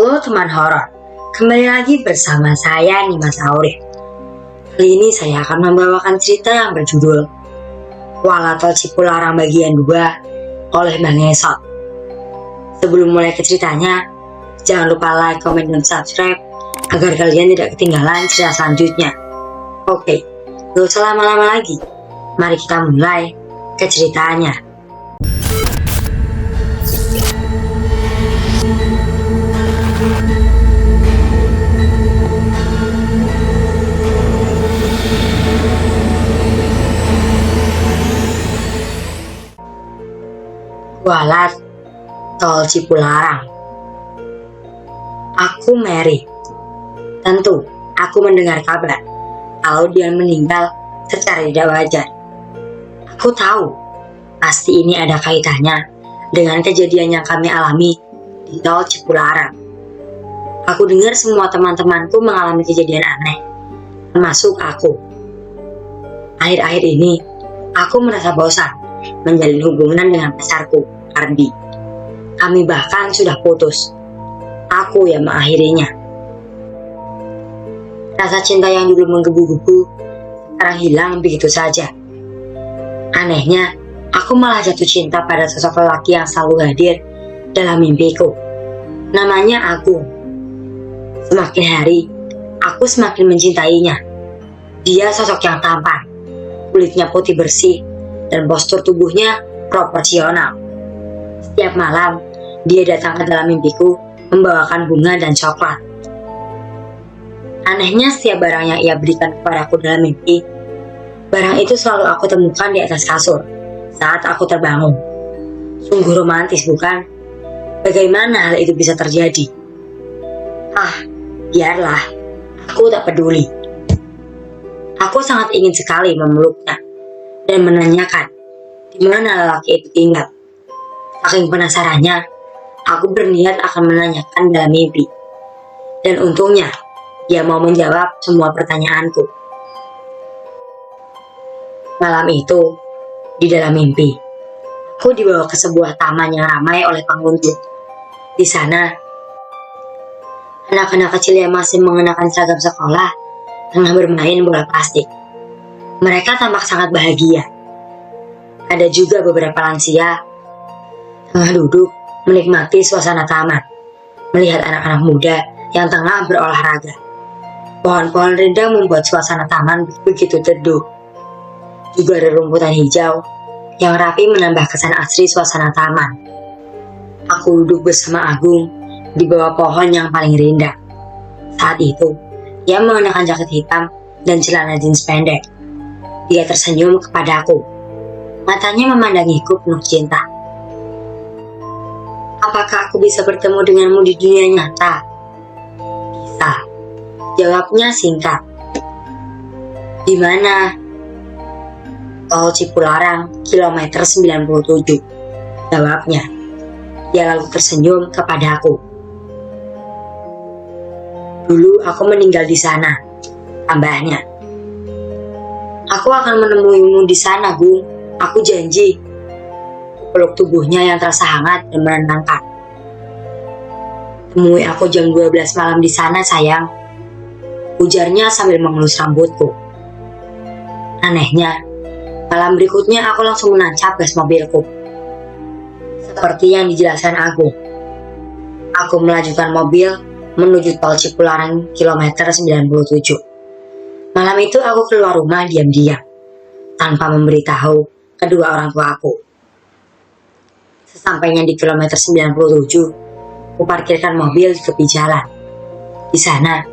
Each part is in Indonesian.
Halo teman horor, kembali lagi bersama saya Nima Saurif. Kali ini saya akan membawakan cerita yang berjudul Walatol Cipularang bagian 2 oleh Bang Esot. Sebelum mulai ke ceritanya, jangan lupa like, komen, dan subscribe agar kalian tidak ketinggalan cerita selanjutnya. Oke, gak usah lama-lama lagi, mari kita mulai ke ceritanya. Walat Tol Cipularang. Aku Mary. Tentu, aku mendengar kabar kalau dia meninggal secara tidak wajar. Aku tahu, pasti ini ada kaitannya dengan kejadian yang kami alami di Tol Cipularang. Aku dengar semua teman-temanku mengalami kejadian aneh, termasuk aku. Akhir-akhir ini, aku merasa bosan menjalin hubungan dengan pacarku, Ardi. Kami bahkan sudah putus. Aku yang mengakhirinya. Rasa cinta yang dulu menggebu-gebu sekarang hilang begitu saja. Anehnya, aku malah jatuh cinta pada sosok lelaki yang selalu hadir dalam mimpiku. Namanya Agung. Semakin hari, aku semakin mencintainya. Dia sosok yang tampan, kulitnya putih bersih, dan postur tubuhnya proporsional. Setiap malam, dia datang ke dalam mimpiku membawakan bunga dan coklat. Anehnya, setiap barang yang ia berikan kepadaku dalam mimpi, barang itu selalu aku temukan di atas kasur saat aku terbangun. Sungguh romantis, bukan? Bagaimana hal itu bisa terjadi? Biarlah, aku tak peduli. Aku sangat ingin sekali memeluknya dan menanyakan di mana lelaki itu tinggal. Saking penasarannya, aku berniat akan menanyakan dalam mimpi. Dan untungnya, dia mau menjawab semua pertanyaanku. Malam itu, di dalam mimpi, aku dibawa ke sebuah taman yang ramai oleh pengunjung. Di sana, anak-anak kecil yang masih mengenakan seragam sekolah tengah bermain bola plastik. Mereka tampak sangat bahagia. Ada juga beberapa lansia tengah duduk menikmati suasana taman, melihat anak-anak muda yang tengah berolahraga. Pohon-pohon rindang membuat suasana taman begitu teduh. Juga rerumputan hijau yang rapi menambah kesan asri suasana taman. Aku duduk bersama Agung di bawah pohon yang paling rindang. Saat itu, ia mengenakan jaket hitam dan celana jeans pendek. Dia tersenyum kepadaku. Matanya memandangiku penuh cinta. Apakah aku bisa bertemu denganmu di dunia nyata? Bisa. Jawabnya singkat. Di mana? Tol Cipularang, kilometer 97. Jawabnya. Dia lalu tersenyum kepadaku. Dulu aku meninggal di sana. Tambahnya. Aku akan menemuimu di sana, Gung. Aku janji. Peluk tubuhnya yang terasa hangat dan menenangkan. Temui aku jam 12 malam di sana, sayang. Ujarnya sambil mengelus rambutku. Anehnya, malam berikutnya aku langsung menancap gas mobilku. Seperti yang dijelaskan Agung. Aku melajukan mobil menuju Tol Cipularang kilometer 97. Malam itu aku keluar rumah diam-diam, tanpa memberitahu kedua orang tua aku. Sesampainya di kilometer 97, kuparkirkan mobil di tepi jalan. Di sana,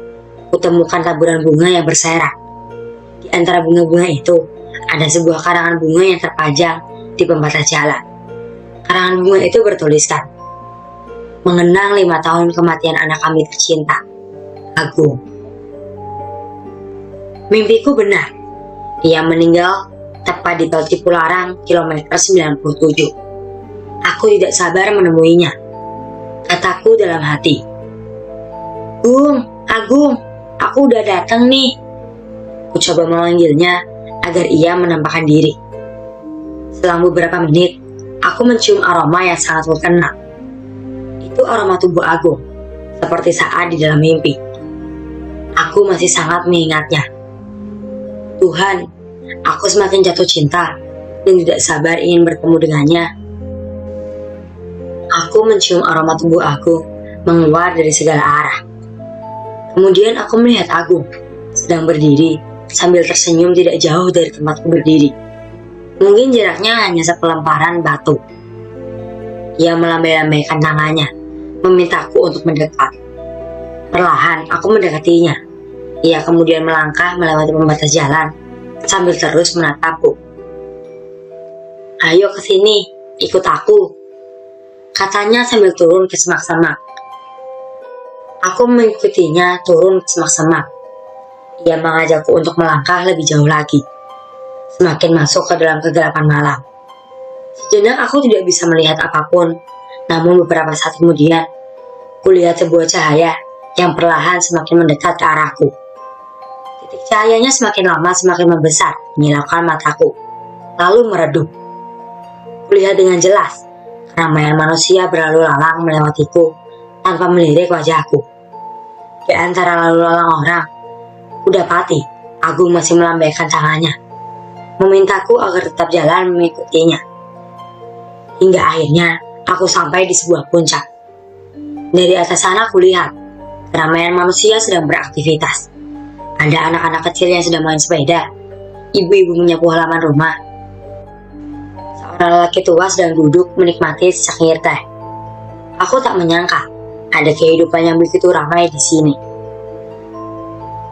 kutemukan taburan bunga yang berserak. Di antara bunga-bunga itu, ada sebuah karangan bunga yang terpajang di pembatas jalan. Karangan bunga itu bertuliskan, mengenang 5 tahun kematian anak kami tercinta, Agung. Mimpiku benar. Ia meninggal tepat di Tol Cipularang kilometer 97. Aku tidak sabar menemuinya. Kataku dalam hati. Agung, aku udah datang nih. Ku coba memanggilnya agar ia menampakkan diri. Selang beberapa menit, aku mencium aroma yang sangat terkenal. Itu aroma tubuh Agung. seperti saat di dalam mimpi. Aku masih sangat mengingatnya. Tuhan, aku semakin jatuh cinta dan tidak sabar ingin bertemu dengannya. Aku mencium aroma tubuh aku mengeluar dari segala arah. Kemudian aku melihat Agung sedang berdiri sambil tersenyum tidak jauh dari tempatku berdiri. Mungkin jaraknya hanya sepelemparan batu. Ia melambai-lambaikan tangannya, memintaku untuk mendekat. Perlahan aku mendekatinya. Ia kemudian melangkah melewati pembatas jalan sambil terus menatapku. Ayo ke sini, ikut aku, katanya sambil turun ke semak-semak. Aku mengikutinya turun ke semak-semak. Ia mengajakku untuk melangkah lebih jauh lagi, semakin masuk ke dalam kegelapan malam. Sejenak aku tidak bisa melihat apapun, namun beberapa saat kemudian, kulihat sebuah cahaya yang perlahan semakin mendekat ke arahku. Titik cahayanya semakin lama semakin membesar, menyilaukan mataku, lalu meredup. Kulihat dengan jelas, keramaian manusia berlalu lalang melewatiku tanpa melirik wajahku. Di antara lalu lalang orang, kudapati Agung masih melambaikan tangannya, memintaku agar tetap jalan mengikutinya. Hingga akhirnya aku sampai di sebuah puncak. Dari atas sana kulihat keramaian manusia sedang beraktivitas. Ada anak-anak kecil yang sedang main sepeda, ibu-ibu menyapu halaman rumah. Seorang lelaki tua sedang duduk menikmati secangkir teh. Aku tak menyangka ada kehidupan yang begitu ramai di sini.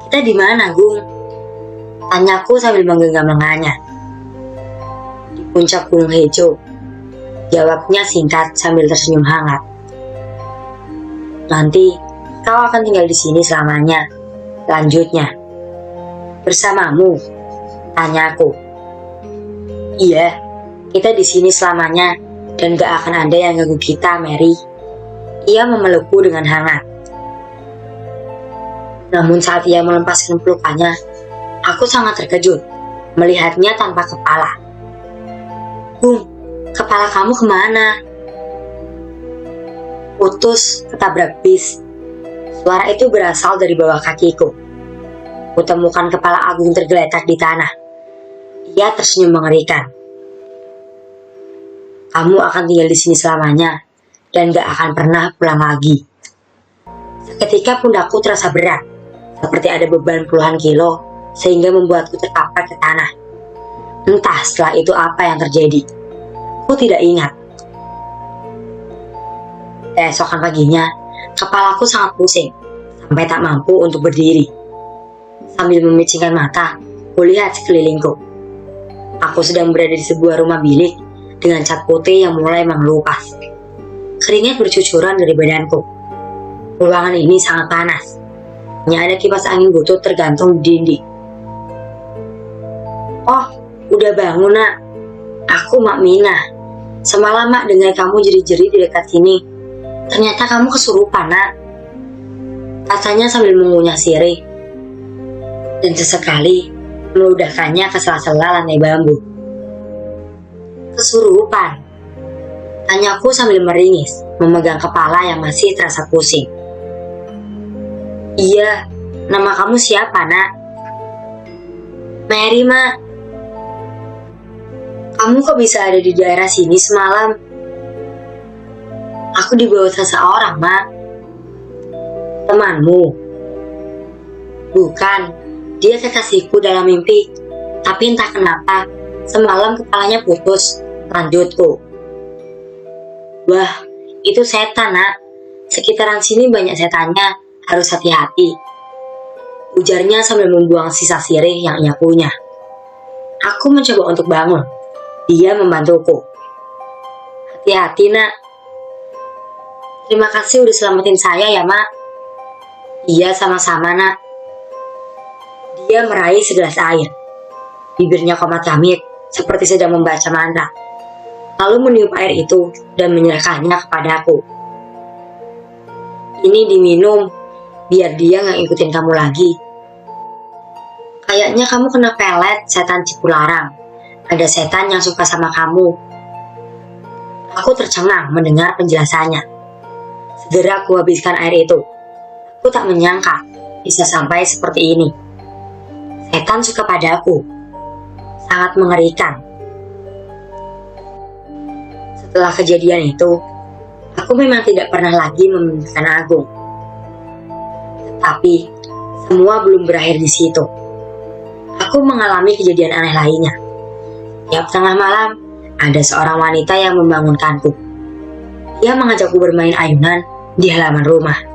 Kita di mana, Gung? Tanyaku sambil menggenggam lengannya. Di puncak Gunung Hejo, jawabnya singkat sambil tersenyum hangat. Nanti kau akan tinggal di sini selamanya, lanjutnya. Bersamamu, tanyaku. Iya, kita di sini selamanya dan gak akan ada yang ganggu kita, Mary. Ia memelukku dengan hangat. Namun saat ia melepaskan pelukannya, aku sangat terkejut melihatnya tanpa kepala. Kepala kamu kemana? Putus, ketabrak bis. Suara itu berasal dari bawah kakiku. Kutemukan kepala Agung tergeletak di tanah. Ia tersenyum mengerikan. Kamu akan tinggal di sini selamanya dan gak akan pernah pulang lagi. Seketika pundakku terasa berat, seperti ada beban puluhan kilo, sehingga membuatku terkapar ke tanah. Entah setelah itu apa yang terjadi. Aku tidak ingat. Keesokan paginya, kepalaku sangat pusing, sampai tak mampu untuk berdiri. Sambil memicingkan mata, kulihat sekelilingku. Aku sedang berada di sebuah rumah bilik dengan cat putih yang mulai mengelupas. Keringat bercucuran dari badanku. Ruangan ini sangat panas. Hanya ada kipas angin butut tergantung di dinding. Oh, udah bangun, Nak. Aku Mak Mina. Semalam Mak dengar kamu jerit-jerit di dekat sini. Ternyata kamu kesurupan, Nak, katanya sambil mengunyah sirih. Dan sesekali meludahkannya ke sela-sela lantai bambu. Kesurupan? Tanyaku sambil meringis, memegang kepala yang masih terasa pusing. Iya, nama kamu siapa, Nak? Mary, Mak. Kamu kok bisa ada di daerah sini semalam? Aku dibawa seseorang, Mak. Temanmu? Bukan, dia kekasihku dalam mimpi. Tapi entah kenapa, semalam kepalanya putus, lanjutku. Wah, itu setan, Nak. Sekitaran sini banyak setannya, harus hati-hati. Ujarnya sambil membuang sisa sirih yang ia punya. Aku mencoba untuk bangun. Dia membantuku. Hati-hati, Nak. Terima kasih udah selamatin saya ya, Mak. Iya, sama-sama, Nak. Dia meraih segelas air. Bibirnya komat kamit, seperti sedang membaca mantra. Lalu meniup air itu dan menyerahkannya kepadaku. Ini diminum, biar dia gak ikutin kamu lagi. Kayaknya kamu kena pelet setan Cipularang. Ada setan yang suka sama kamu. Aku tercengang mendengar penjelasannya. Segera aku habiskan air itu, Aku tak menyangka bisa sampai seperti ini. Setan suka padaku. Sangat mengerikan. Setelah kejadian itu, aku memang tidak pernah lagi memimpikan Agung. Tetapi, semua belum berakhir di situ. Aku mengalami kejadian aneh lainnya. Tiap tengah malam, ada seorang wanita yang membangunkanku. Dia mengajakku bermain ayunan di halaman rumah.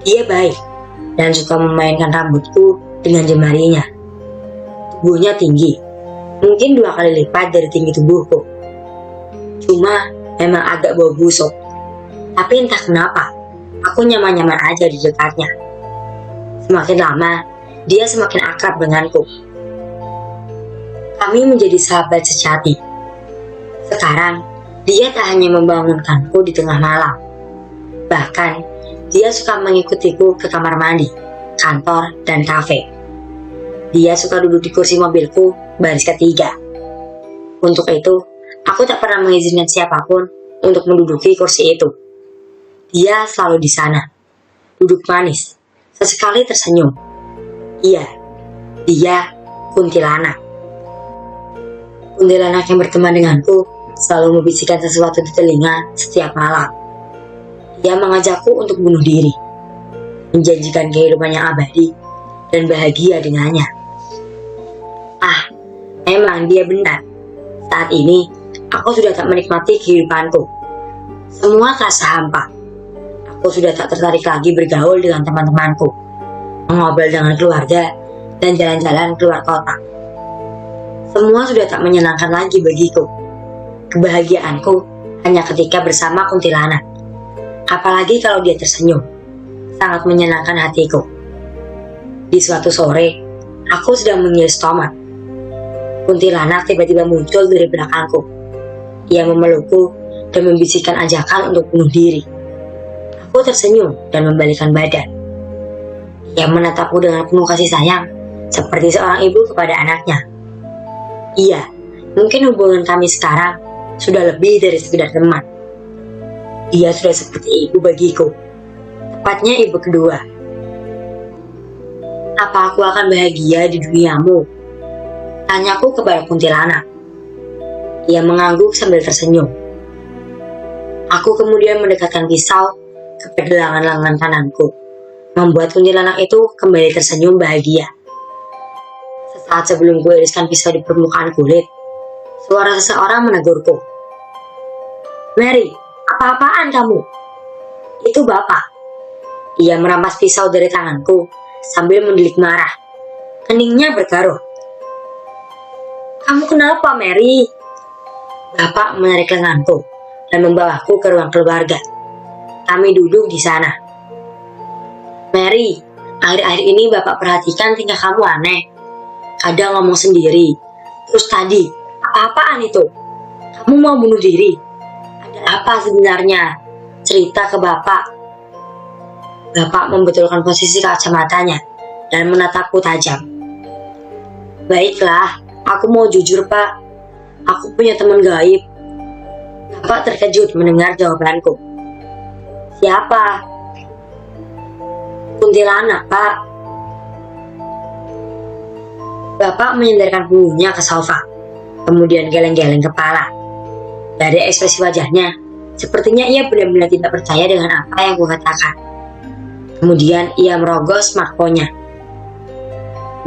Dia baik dan suka memainkan rambutku dengan jemarinya. Tubuhnya tinggi, mungkin 2 kali lipat dari tinggi tubuhku. Cuma memang agak bau busuk. Tapi entah kenapa, aku nyaman-nyaman aja di dekatnya. Semakin lama, dia semakin akrab denganku. Kami menjadi sahabat sejati. Sekarang, dia tak hanya membangunkanku di tengah malam. Bahkan, dia suka mengikutiku ke kamar mandi, kantor, dan kafe. Dia suka duduk di kursi mobilku baris ketiga. Untuk itu, aku tak pernah mengizinkan siapapun untuk menduduki kursi itu. Dia selalu di sana, duduk manis, sesekali tersenyum. Iya, dia kuntilanak. Kuntilanak yang berteman denganku selalu membisikkan sesuatu di telinga setiap malam. Dia mengajakku untuk bunuh diri, menjanjikan kehidupan yang abadi dan bahagia dengannya. Memang dia benar. Saat ini, aku sudah tak menikmati kehidupanku. Semua terasa hampa. Aku sudah tak tertarik lagi bergaul dengan teman-temanku, mengobrol dengan keluarga, dan jalan-jalan keluar kota. Semua sudah tak menyenangkan lagi bagiku. Kebahagiaanku hanya ketika bersama kuntilanak. Apalagi kalau dia tersenyum. Sangat menyenangkan hatiku. Di suatu sore, aku sedang mengiris tomat. Kuntilanak tiba-tiba muncul dari belakangku. Ia memelukku dan membisikkan ajakan untuk bunuh diri. Aku tersenyum dan membalikkan badan. Ia menatapku dengan penuh kasih sayang, seperti seorang ibu kepada anaknya. Iya, mungkin hubungan kami sekarang sudah lebih dari sekedar teman. Dia sudah seperti ibu bagiku, tepatnya ibu kedua. Apa aku akan bahagia di duniamu? Tanyaku kepada kuntilanak. Ia mengangguk sambil tersenyum. Aku kemudian mendekatkan pisau ke pergelangan lengan kananku, membuat kuntilanak itu kembali tersenyum bahagia. Sesaat sebelum kuiriskan pisau di permukaan kulit, suara seseorang menegurku. "Mary, apa-apaan kamu?" "Itu Bapak." Ia merampas pisau dari tanganku sambil mendelik marah. Keningnya bergaruh. "Kamu kenapa, Mary?" Bapak menarik lenganku dan membawaku ke ruang keluarga. Kami duduk di sana. "Mary, akhir-akhir ini Bapak perhatikan tingkah kamu aneh. Kadang ngomong sendiri. Terus tadi, apa-apaan itu? Kamu mau bunuh diri? Ada apa sebenarnya? Cerita ke Bapak." Bapak membetulkan posisi kacamatanya dan menatapku tajam. "Baiklah, aku mau jujur, Pak. Aku punya teman gaib." Bapak terkejut mendengar jawabanku. "Siapa?" "Kuntilanak, Pak." Bapak menyandarkan punggungnya ke sofa, kemudian geleng-geleng kepala. Dari ekspresi wajahnya, sepertinya ia benar-benar tidak percaya dengan apa yang kukatakan. Kemudian ia merogoh smartphone-nya.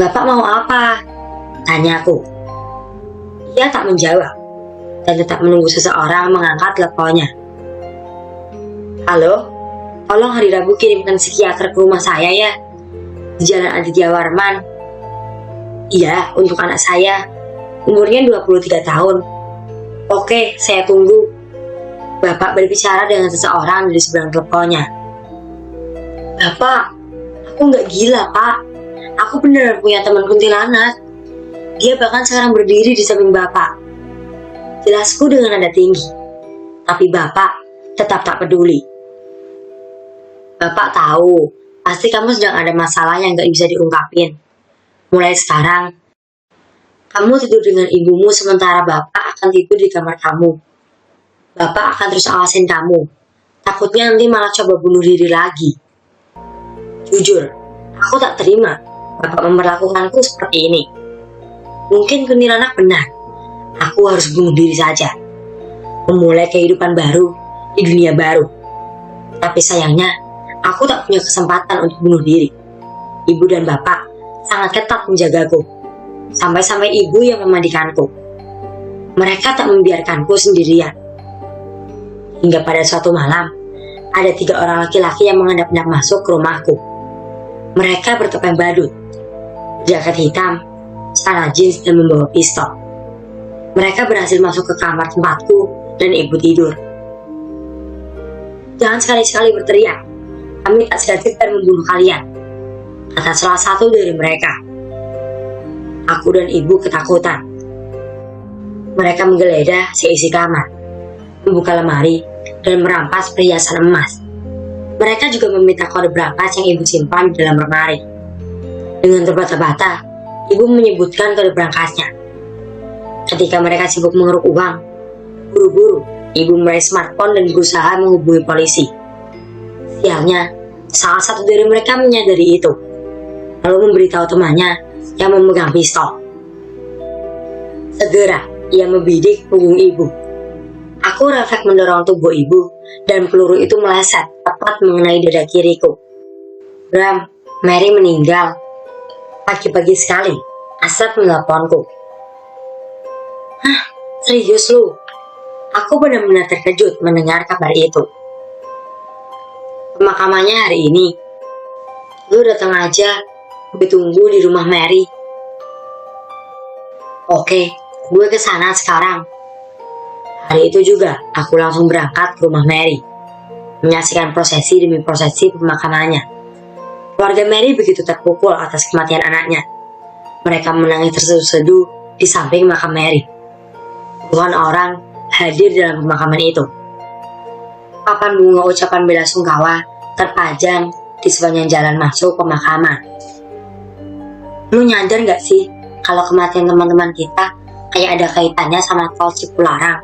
"Bapak mau apa?" tanyaku. Ia tak menjawab dan tetap menunggu seseorang mengangkat teleponnya. "Halo, tolong hari Rabu kirimkan psikiater ke rumah saya ya, di Jalan Aditya Warman." "Iya, untuk anak saya. Umurnya 23 tahun. "Oke, saya tunggu." Bapak berbicara dengan seseorang di seberang teleponnya. "Bapak, aku nggak gila, Pak. Aku beneran punya teman kuntilanak. Dia bahkan sekarang berdiri di samping Bapak." Jelasku dengan nada tinggi. Tapi Bapak tetap tak peduli. "Bapak tahu, pasti kamu sedang ada masalah yang gak bisa diungkapin. Mulai sekarang, kamu tidur dengan ibumu sementara Bapak akan tidur di kamar kamu. Bapak akan terus awasin kamu. Takutnya nanti malah coba bunuh diri lagi." Jujur, aku tak terima Bapak memperlakukanku seperti ini. Mungkin kuntilanak benar. Aku harus bunuh diri saja. Memulai kehidupan baru di dunia baru. Tapi sayangnya, aku tak punya kesempatan untuk bunuh diri. Ibu dan bapak sangat ketat menjagaku. Sampai-sampai ibu yang memandikanku. Mereka tak membiarkanku sendirian. Hingga pada suatu malam, ada 3 orang laki-laki yang mengendap-endap masuk ke rumahku. Mereka bertopeng badut, jaket hitam, celana jeans dan membawa pistol. Mereka berhasil masuk ke kamar tempatku dan ibu tidur. Jangan sekali-sekali berteriak. Kami tak segan-segan membunuh kalian, kata salah satu dari mereka. Aku dan ibu ketakutan. Mereka menggeledah seisi kamar, membuka lemari, dan merampas perhiasan emas. Mereka juga meminta kode berangkas yang ibu simpan di dalam lemari. Dengan terbata-bata, ibu menyebutkan kode berangkasnya. Ketika mereka sibuk mengeruk uang, buru-buru ibu meraih smartphone dan berusaha menghubungi polisi. Sialnya, salah satu dari mereka menyadari itu, lalu memberitahu temannya yang memegang pistol. Segera, ia membidik punggung ibu. Aku refleks mendorong tubuh ibu dan peluru itu meleset tepat mengenai dada kiriku. Bram, Mary meninggal. Pagi-pagi sekali, Asep menelponku. Hah, serius lu? Aku benar-benar terkejut mendengar kabar itu. Pemakamannya hari ini. Lu datang aja, gue tunggu di rumah Mary. Oke, gue kesana sekarang. Hari itu juga, aku langsung berangkat ke rumah Mary, menyaksikan prosesi demi prosesi pemakamannya. Keluarga Mary begitu terpukul atas kematian anaknya. Mereka menangis terseduh-seduh di samping makam Mary. Puluhan orang hadir dalam pemakaman itu. Papan bunga ucapan bela sungkawa terpajang di sepanjang jalan masuk pemakaman. Lu nyadar gak sih kalau kematian teman-teman kita kayak ada kaitannya sama tol Cipularang?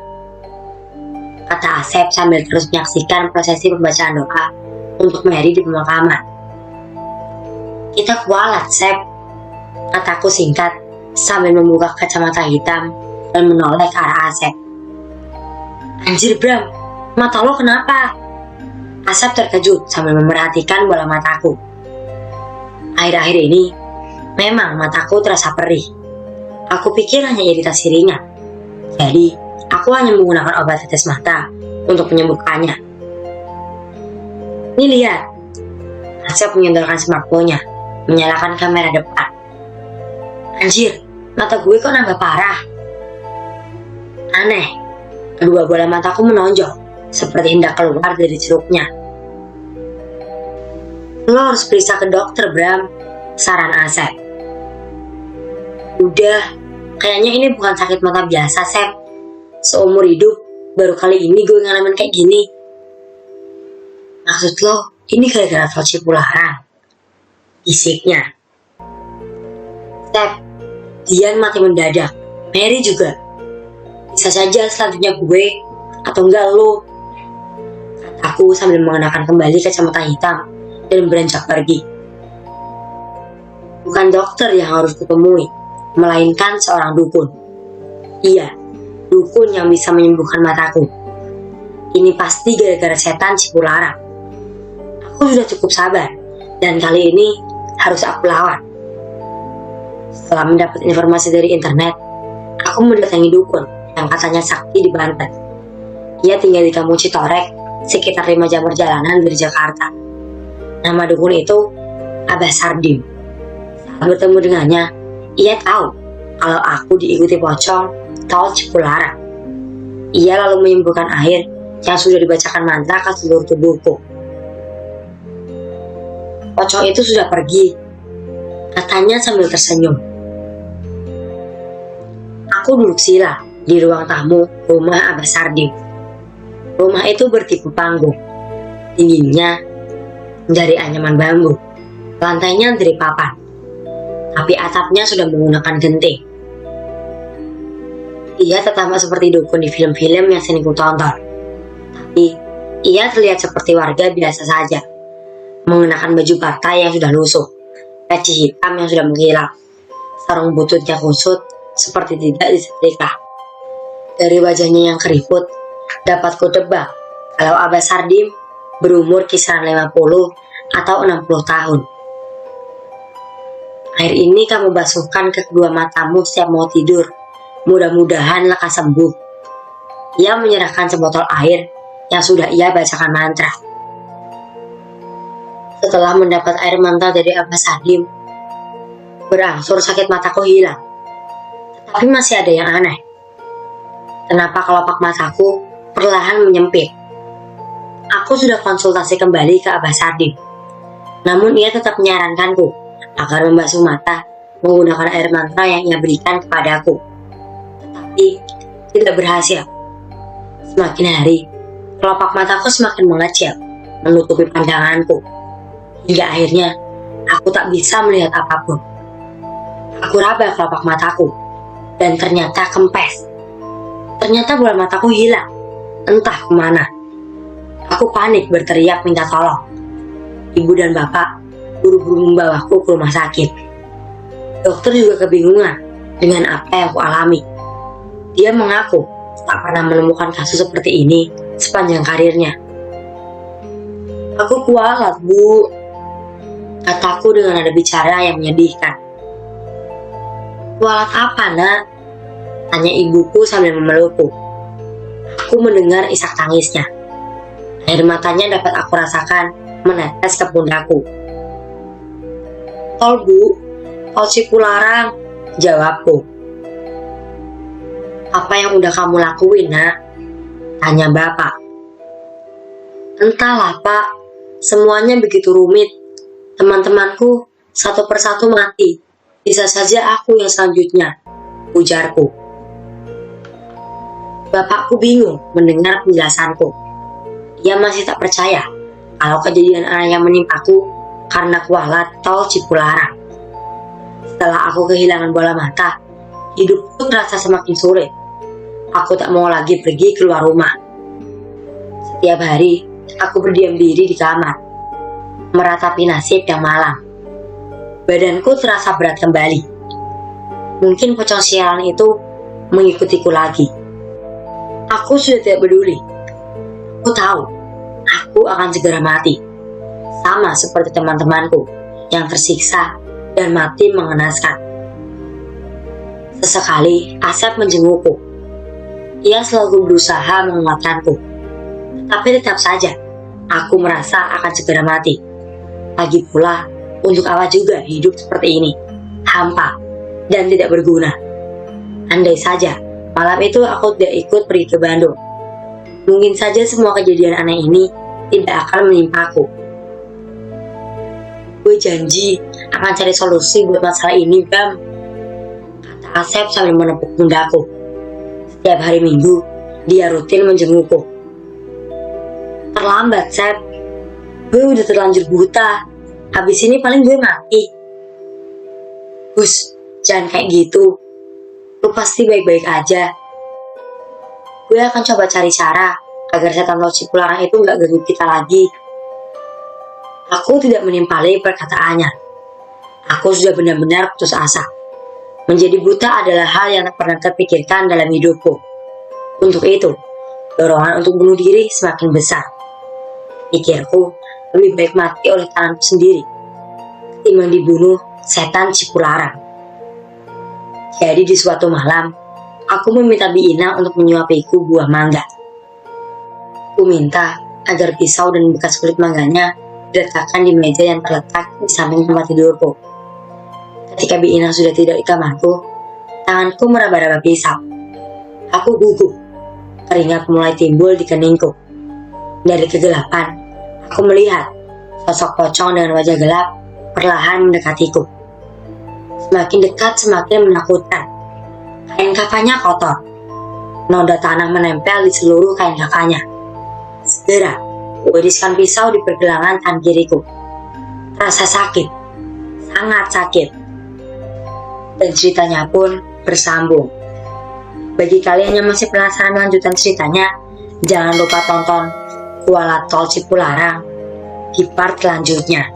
Kata Asep sambil terus menyaksikan prosesi pembacaan doa untuk Mary di pemakaman. Kita kualat, Sep, kataku singkat sambil membuka kacamata hitam dan menoleh ke arah Asep. Anjir Bram, mata lo kenapa? Asep terkejut sambil memerhatikan bola mataku. Akhir-akhir ini, memang mataku terasa perih. Aku pikir hanya iritasi ringan. Jadi, aku hanya menggunakan obat tetes mata untuk menyembuhkannya. Ini lihat. Asep menyodorkan smartphone-nya, menyalakan kamera depan. Anjir, mata gue kok nambah parah. Aneh, kedua bola mataku menonjol, seperti hendak keluar dari ceruknya. Lo harus periksa ke dokter, Bram, saran Asep. Udah, kayaknya ini bukan sakit mata biasa, Sep. Seumur hidup, baru kali ini gue ngalamin kayak gini. Maksud lo, ini gara-gara tol Cipularang? Bisiknya. Sep, Dian mati mendadak. Mary juga. Bisa saja selanjutnya gue, atau enggak lo. Kataku sambil mengenakan kembali kacamata hitam dan beranjak pergi. Bukan dokter yang harus kutemui, melainkan seorang dukun. Iya, dukun yang bisa menyembuhkan mataku. Ini pasti gara-gara setan Cipularang. Aku sudah cukup sabar, dan kali ini harus aku lawan. Setelah mendapat informasi dari internet, aku mendatangi dukun yang katanya sakti di Banten. Ia tinggal di kampung Citorek, sekitar 5 jam perjalanan dari Jakarta. Nama dukun itu Abah Sardim. Saat bertemu dengannya, ia tahu kalau aku diikuti pocong tol Cipularang. Ia lalu menyembuhkan air yang sudah dibacakan mantra ke seluruh tubuhku. Pocong itu sudah pergi, katanya sambil tersenyum. Aku duduk sila di ruang tamu rumah Abah Sardim. Rumah itu bertipe panggung. Tingginya dari anyaman bambu, lantainya dari papan, tapi atapnya sudah menggunakan genting. Ia tetap seperti dukun di film-film yang sering kutonton, tapi ia terlihat seperti warga biasa saja. mengenakan baju partai yang sudah lusuh, peci hitam yang sudah menghilang, sarung bututnya kusut seperti tidak disetrika. Dari wajahnya yang keriput, dapat kutebak kalau Abah Sardim berumur kisaran 50 atau 60 tahun. Air ini kamu basuhkan ke kedua matamu setiap mau tidur. Mudah-mudahan lekas sembuh. Ia menyerahkan sebotol air yang sudah ia bacakan mantra. Setelah mendapat air manta dari Abah Sardim, berangsur sakit mataku hilang. Tetapi masih ada yang aneh. Kenapa kelopak mataku perlahan menyempit? Aku sudah konsultasi kembali ke Abah Sardim. Namun ia tetap menyarankanku agar membasuh mata menggunakan air mantra yang ia berikan kepadaku. Tetapi tidak berhasil. Semakin hari, kelopak mataku semakin mengecil, menutupi pandanganku. Hingga akhirnya, aku tak bisa melihat apapun. Aku raba kelopak mataku, dan ternyata kempes. Ternyata bola mataku hilang, entah kemana. Aku panik berteriak minta tolong. Ibu dan bapak buru-buru membawaku ke rumah sakit. Dokter juga kebingungan dengan apa yang aku alami. Dia mengaku tak pernah menemukan kasus seperti ini sepanjang karirnya. Aku kualat, Bu, kataku dengan nada bicara yang menyedihkan. Kualat apa, Nak? Tanya ibuku sambil memelukku. Aku mendengar isak tangisnya. Air matanya dapat aku rasakan menetes ke pundakku. Tol, Bu, tol Cipularang, jawabku. Apa yang udah kamu lakuin, Nak? Tanya bapak. Entahlah, Pak, semuanya begitu rumit. Teman-temanku satu persatu mati. Bisa saja aku yang selanjutnya, ujarku. Bapakku bingung mendengar penjelasanku. Ia masih tak percaya kalau kejadian aneh yang menimpaku karena kualat tol Cipularang. Setelah aku kehilangan bola mata, hidupku terasa semakin sulit. Aku tak mau lagi pergi keluar rumah. Setiap hari, aku berdiam diri di kamar, meratapi nasib yang malang. Badanku terasa berat kembali. Mungkin pocong sialan itu mengikutiku lagi. Aku sudah tidak peduli. Aku tahu, aku akan segera mati. Sama seperti teman-temanku yang tersiksa dan mati mengenaskan. Sesekali Asep menjengukku. Ia selalu berusaha menguatkanku. Tapi tetap saja, aku merasa akan segera mati. Lagi pula, untuk apa juga hidup seperti ini? Hampa dan tidak berguna. Andai saja malam itu aku tidak ikut pergi ke Bandung, mungkin saja semua kejadian aneh ini tidak akan menimpaku. Gue janji akan cari solusi buat masalah ini, Bam, kata Asep sambil menepuk pundakku. Setiap hari Minggu, dia rutin menjengukku. Terlambat, Sep. Gue udah terlanjur buta. Habis ini paling gue mati. Gus, jangan kayak gitu. Lu pasti baik-baik aja. Gue akan coba cari cara agar setan tol Cipularang itu gak ganggu kita lagi. Aku tidak menimpali perkataannya. Aku sudah benar-benar putus asa. Menjadi buta adalah hal yang tak pernah terpikirkan dalam hidupku. Untuk itu, dorongan untuk bunuh diri semakin besar. Pikirku, lebih baik mati oleh tanganku sendiri ketimbang dibunuh setan Cipularang. Jadi di suatu malam, aku meminta Bi Ina untuk menyuapiku buah mangga. Aku minta agar pisau dan bekas kulit mangganya diletakkan di meja yang terletak di samping tempat tidurku. Ketika Bi Ina sudah tidak di kamarku, tanganku meraba-raba pisau. Aku gugup, keringat mulai timbul di keningku. Dari kegelapan, aku melihat sosok pocong dengan wajah gelap perlahan mendekatiku. Semakin dekat semakin menakutkan. Kain kafannya kotor. Noda tanah menempel di seluruh kain kafannya. Segera, kuiriskan pisau di pergelangan tangan kiriku. Rasa sakit, sangat sakit. Dan ceritanya pun bersambung. Bagi kalian yang masih penasaran lanjutan ceritanya, jangan lupa tonton Kualat Tol Cipularang di part selanjutnya.